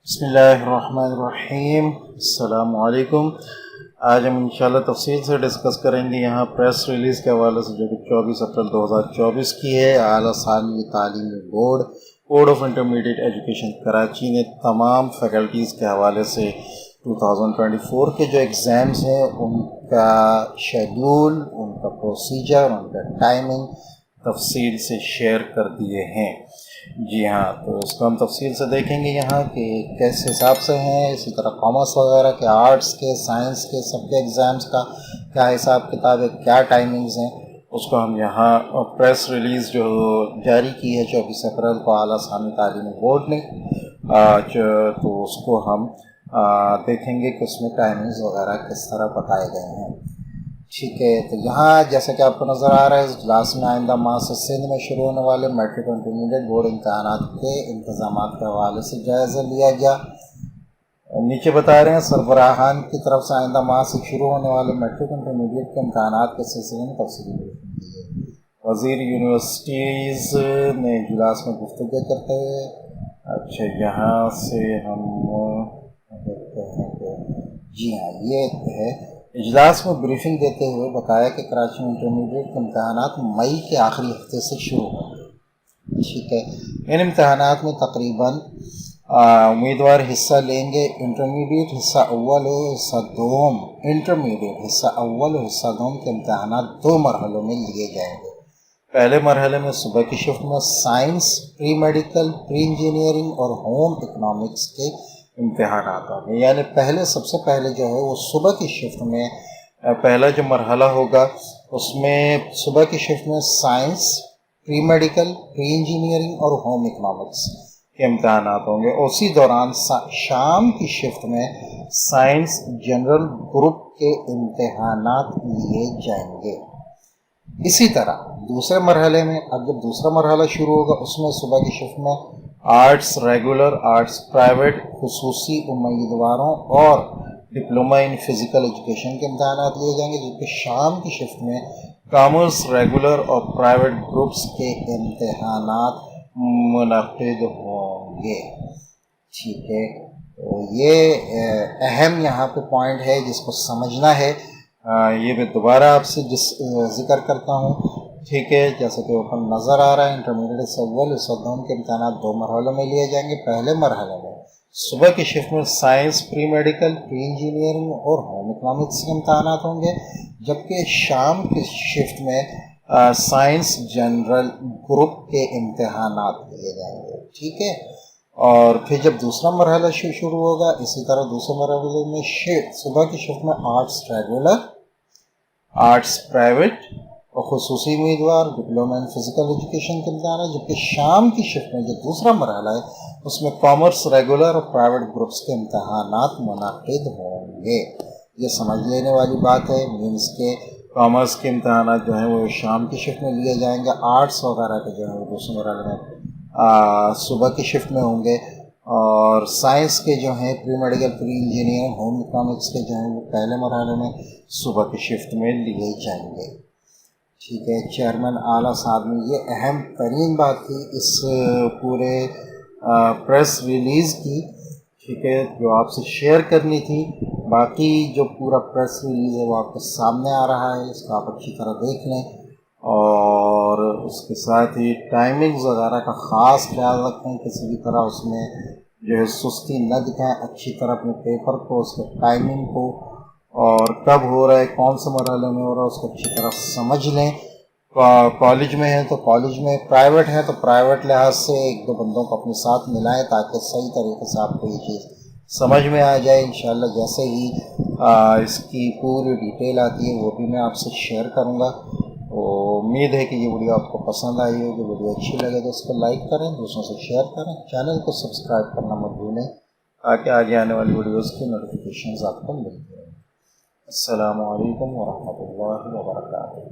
بسم اللہ الرحمن الرحیم، السلام علیکم۔ آج ہم انشاءاللہ تفصیل سے ڈسکس کریں گے یہاں پریس ریلیز کے حوالے سے، جو کہ 24 اپریل 2024 کی ہے۔ اعلیٰ ثانوی تعلیمی board of intermediate education Karachi نے تمام فیکلٹیز کے حوالے سے 2024 کے جو ایگزامز ہیں ان کا شیڈول، ان کا پروسیجر، ان کا ٹائمنگ تفصیل سے شیئر کر دیے ہیں۔ جی ہاں، تو اس کو ہم تفصیل سے دیکھیں گے یہاں کہ کس حساب سے ہیں۔ اسی طرح کامرس وغیرہ کے، آرٹس کے، سائنس کے، سب کے ایگزامز کا کیا حساب کتاب ہے، کیا ٹائمنگز ہیں، اس کو ہم یہاں پریس ریلیز جو جاری کی ہے 24 اپریل کو اعلیٰ ثانوی تعلیمی بورڈ نے، تو اس کو ہم دیکھیں گے کہ اس میں ٹائمنگز وغیرہ کس طرح بتائے گئے ہیں۔ ٹھیک ہے، تو یہاں جیسا کہ آپ کو نظر آ رہا ہے، اس اجلاس میں آئندہ ماہ سے سندھ میں شروع ہونے والے میٹرک انٹرمیڈیٹ بورڈ امتحانات کے انتظامات کے حوالے سے جائزہ لیا گیا۔ نیچے بتا رہے ہیں سربراہان کی طرف سے آئندہ ماہ سے شروع ہونے والے میٹرک انٹرمیڈیٹ کے امتحانات کے سلسلے میں تفصیلی بریفنگ دی ہے۔ وزیر یونیورسٹیز نے اجلاس میں گفتگو کرتے ہوئے، اچھا یہاں سے ہم دیکھتے ہیں کہ جی ہاں یہ ہے، اجلاس میں بریفنگ دیتے ہوئے بتایا کہ کراچی میں انٹرمیڈیٹ کے امتحانات مئی کے آخری ہفتے سے شروع ہوں گے۔ ٹھیک ہے، ان امتحانات میں تقریباً امیدوار حصہ لیں گے۔ انٹرمیڈیٹ حصہ اول و حصہ دوم کے امتحانات 2 مرحلوں میں لیے جائیں گے۔ پہلے مرحلے میں صبح کی شفٹ میں science, pre medical, pre engineering اور ہوم اکنامکس کے امتحانات ہوں گے۔ یعنی سب سے پہلے جو ہے وہ صبح کی شفٹ میں پہلا جو مرحلہ ہوگا، اس میں صبح کی شفٹ میں science, pre medical, pre engineering اور ہوم اکنامکس کے امتحانات ہوں گے۔ اسی دوران شام کی شفٹ میں سائنس جنرل گروپ کے امتحانات لیے جائیں گے۔ اسی طرح دوسرے مرحلے میں، اب جب دوسرا مرحلہ شروع ہوگا، اس میں صبح کی شفٹ میں آرٹس ریگولر، آرٹس پرائیویٹ، خصوصی امیدواروں اور ڈپلومہ ان فزیکل ایجوکیشن کے امتحانات لیے جائیں گے، جبکہ شام کی شفٹ میں کامرس ریگولر اور پرائیویٹ گروپس کے امتحانات منعقد ہوں گے۔ ٹھیک ہے، تو یہ اہم یہاں پہ پوائنٹ ہے جس کو سمجھنا ہے۔ یہ میں دوبارہ آپ سے ذکر کرتا ہوں۔ ٹھیک ہے، جیسا کہ اوپر نظر آ رہا ہے، انٹرمیڈیٹ سے اول سے دوم کے امتحانات 2 مرحلوں میں لیے جائیں گے۔ پہلے مرحلے میں صبح کی شفٹ میں science, pre medical, pre engineering اور ہوم اکنامکس کے امتحانات ہوں گے، جبکہ شام کی شفٹ میں سائنس جنرل گروپ کے امتحانات لیے جائیں گے۔ ٹھیک ہے، اور پھر جب دوسرا مرحلہ شروع ہوگا، اسی طرح دوسرے مرحلے میں صبح کی شفٹ میں آرٹس ریگولر، آرٹس پرائیویٹ اور خصوصی امیدوار، ڈپلومہ ان فزیکل ایجوکیشن کے امتحانات، جبکہ شام کی شفٹ میں جو دوسرا مرحلہ ہے اس میں کامرس ریگولر اور پرائیویٹ گروپس کے امتحانات منعقد ہوں گے۔ یہ سمجھ لینے والی بات ہے، مینس کے کامرس کے امتحانات جو ہیں وہ شام کی شفٹ میں لیے جائیں گے، آرٹس وغیرہ کے جو ہیں وہ دوسرے مرحلے میں صبح کی شفٹ میں ہوں گے، اور سائنس کے جو ہیں pre medical, pre engineering, home economics کے جو ہیں وہ پہلے مرحلے میں صبح کی شفٹ میں لیے جائیں گے۔ ٹھیک ہے، چیئرمین اعلیٰ صاحب نے یہ اہم ترین بات تھی اس پورے پریس ریلیز کی، ٹھیک ہے، جو آپ سے شیئر کرنی تھی۔ باقی جو پورا پریس ریلیز ہے وہ آپ کے سامنے آ رہا ہے، اس کو آپ اچھی طرح دیکھ لیں، اور اس کے ساتھ ہی ٹائمنگز وغیرہ کا خاص خیال رکھیں، کسی بھی طرح اس میں جو ہے سستی نہ دکھائیں، اچھی طرح اپنے پیپر کو، اس کے ٹائمنگ کو، اور کب ہو رہا ہے، کون سے مرحلے میں ہو رہا ہے، اس کو اچھی طرح سمجھ لیں۔ کالج میں ہیں تو کالج میں، پرائیویٹ ہیں تو پرائیویٹ لحاظ سے 1-2 بندوں کو اپنے ساتھ ملائیں تاکہ صحیح طریقے سے آپ کو یہ چیز سمجھ میں آ جائے۔ انشاءاللہ جیسے ہی اس کی پوری ڈیٹیل آتی ہے وہ بھی میں آپ سے شیئر کروں گا۔ تو امید ہے کہ یہ ویڈیو آپ کو پسند آئی ہوگی۔ ویڈیو اچھی لگے تو اس کو لائک کریں، دوسروں سے شیئر کریں، چینل کو سبسکرائب کرنا مت بھولیں تاکہ آگے آنے والی ویڈیوز کی نوٹیفیکیشنز آپ کو ملتی رہیں۔ السلام علیکم ورحمۃ اللہ وبرکاتہ۔